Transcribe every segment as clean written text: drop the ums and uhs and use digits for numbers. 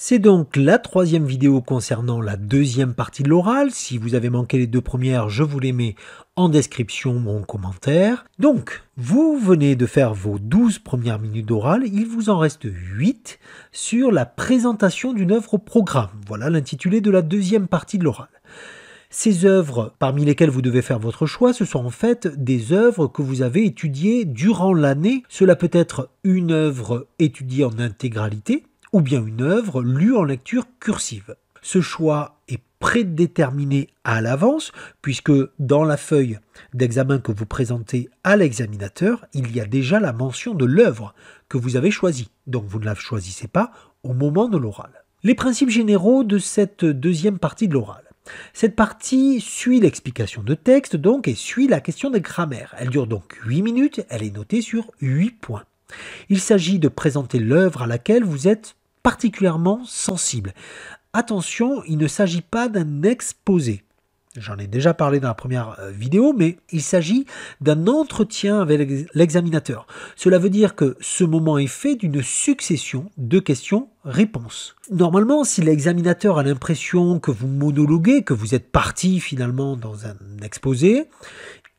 C'est donc la troisième vidéo concernant la deuxième partie de l'oral. Si vous avez manqué les deux premières, je vous les mets en description ou en commentaire. Donc, vous venez de faire vos 12 premières minutes d'oral. Il vous en reste 8 sur la présentation d'une œuvre au programme. Voilà l'intitulé de la deuxième partie de l'oral. Ces œuvres parmi lesquelles vous devez faire votre choix, ce sont en fait des œuvres que vous avez étudiées durant l'année. Cela peut être une œuvre étudiée en intégralité, ou bien une œuvre lue en lecture cursive. Ce choix est prédéterminé à l'avance, puisque dans la feuille d'examen que vous présentez à l'examinateur, il y a déjà la mention de l'œuvre que vous avez choisie. Donc vous ne la choisissez pas au moment de l'oral. Les principes généraux de cette deuxième partie de l'oral. Cette partie suit l'explication de texte donc et suit la question de grammaire. Elle dure donc 8 minutes, elle est notée sur 8 points. Il s'agit de présenter l'œuvre à laquelle vous êtes particulièrement sensible. Attention, il ne s'agit pas d'un exposé. J'en ai déjà parlé dans la première vidéo, mais il s'agit d'un entretien avec l'examinateur. Cela veut dire que ce moment est fait d'une succession de questions-réponses. Normalement, si l'examinateur a l'impression que vous monologuez, que vous êtes parti finalement dans un exposé,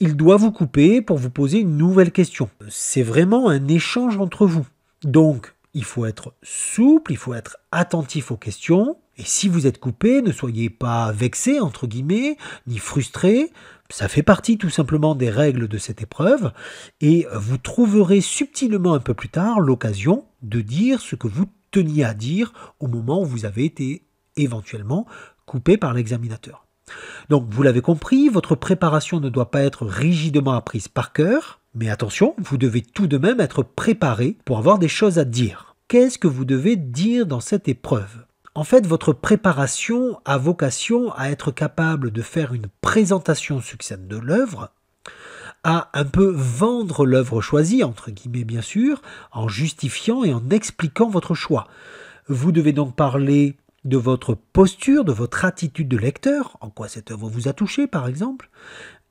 il doit vous couper pour vous poser une nouvelle question. C'est vraiment un échange entre vous. Donc, il faut être souple, il faut être attentif aux questions. Et si vous êtes coupé, ne soyez pas vexé, entre guillemets, ni frustré. Ça fait partie tout simplement des règles de cette épreuve. Et vous trouverez subtilement un peu plus tard l'occasion de dire ce que vous teniez à dire au moment où vous avez été éventuellement coupé par l'examinateur. Donc vous l'avez compris, votre préparation ne doit pas être rigidement apprise par cœur. Mais attention, vous devez tout de même être préparé pour avoir des choses à dire. Qu'est-ce que vous devez dire dans cette épreuve ? En fait, votre préparation a vocation à être capable de faire une présentation succincte de l'œuvre, à un peu vendre l'œuvre choisie, entre guillemets bien sûr, en justifiant et en expliquant votre choix. Vous devez donc parler de votre posture, de votre attitude de lecteur, en quoi cette œuvre vous a touché par exemple,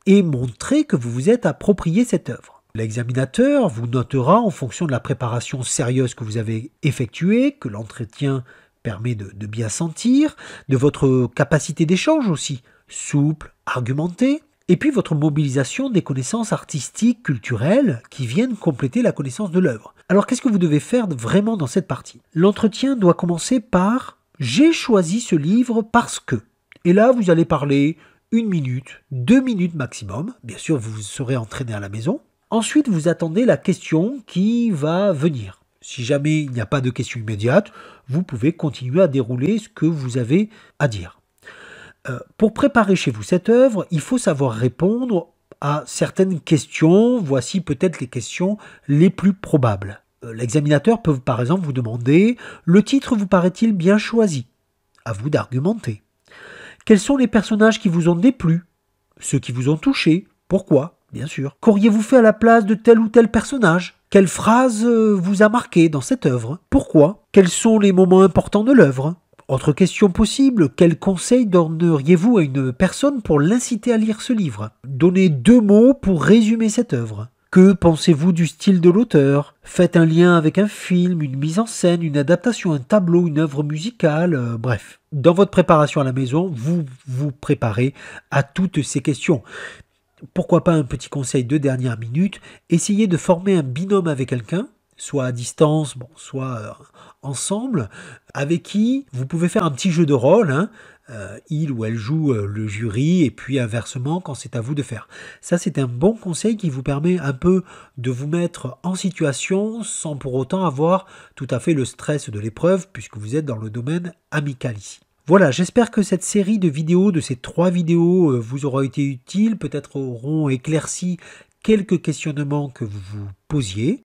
et montrer que vous vous êtes approprié cette œuvre. L'examinateur vous notera en fonction de la préparation sérieuse que vous avez effectuée, que l'entretien permet de bien sentir, de votre capacité d'échange aussi, souple, argumentée, et puis votre mobilisation des connaissances artistiques, culturelles, qui viennent compléter la connaissance de l'œuvre. Alors qu'est-ce que vous devez faire vraiment dans cette partie ? L'entretien doit commencer par « J'ai choisi ce livre parce que ». Et là, vous allez parler 1 minute, 2 minutes maximum. Bien sûr, vous serez entraîné à la maison. Ensuite, vous attendez la question qui va venir. Si jamais il n'y a pas de question immédiate, vous pouvez continuer à dérouler ce que vous avez à dire. Pour préparer chez vous cette œuvre, il faut savoir répondre à certaines questions. Voici peut-être les questions les plus probables. L'examinateur peut par exemple vous demander « Le titre vous paraît-il bien choisi ?» À vous d'argumenter. Quels sont les personnages qui vous ont déplu? Ceux qui vous ont touché? Pourquoi? Bien sûr. Qu'auriez-vous fait à la place de tel ou tel personnage? Quelle phrase vous a marqué dans cette œuvre? Pourquoi? Quels sont les moments importants de l'œuvre? Autre question possible, quel conseil donneriez-vous à une personne pour l'inciter à lire ce livre? Donnez 2 mots pour résumer cette œuvre. Que pensez-vous du style de l'auteur? Faites un lien avec un film, une mise en scène, une adaptation, un tableau, une œuvre musicale, bref. Dans votre préparation à la maison, vous vous préparez à toutes ces questions. Pourquoi pas un petit conseil de dernière minute, essayez de former un binôme avec quelqu'un, soit à distance, soit ensemble, avec qui vous pouvez faire un petit jeu de rôle, il ou elle joue le jury, et puis inversement quand c'est à vous de faire. Ça, c'est un bon conseil qui vous permet un peu de vous mettre en situation sans pour autant avoir tout à fait le stress de l'épreuve, puisque vous êtes dans le domaine amical ici. Voilà, j'espère que cette série de vidéos, de ces 3 vidéos, vous aura été utile, peut-être auront éclairci quelques questionnements que vous vous posiez.